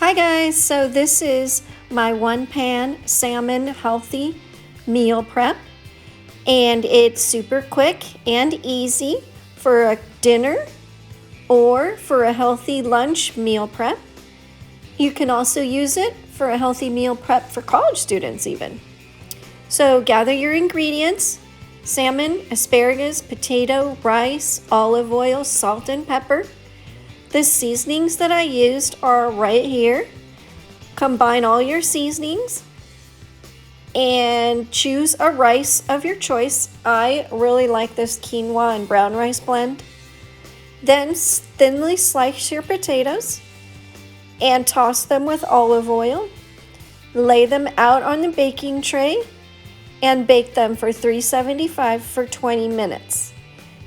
Hi guys, so this is my One Pan Salmon Healthy Meal Prep, and it's super quick and easy for a dinner or for a healthy lunch meal prep. You can also use it for a healthy meal prep for college students even. So gather your ingredients: salmon, asparagus, potato, rice, olive oil, salt and pepper. The seasonings that I used are right here. Combine all your seasonings and choose a rice of your choice. I really like this quinoa and brown rice blend. Then thinly slice your potatoes and toss them with olive oil. Lay them out on the baking tray and bake them for 375 for 20 minutes.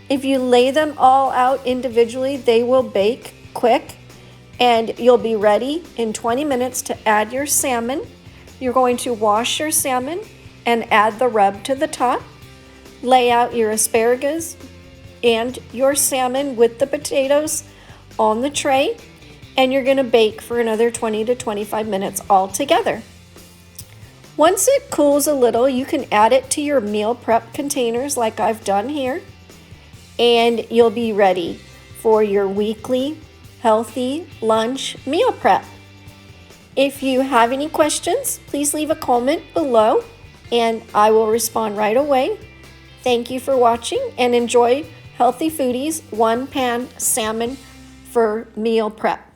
If you lay them all out individually, they will bake quick and you'll be ready in 20 minutes to add your salmon. You're going to wash your salmon and add the rub to the top. Lay out your asparagus and your salmon with the potatoes on the tray, and you're going to bake for another 20 to 25 minutes all together. Once it cools a little, you can add it to your meal prep containers like I've done here, and you'll be ready for your weekly healthy lunch meal prep. If you have any questions, please leave a comment below and I will respond right away. Thank you for watching and enjoy Healthy Foodie's One Pan Salmon for meal prep.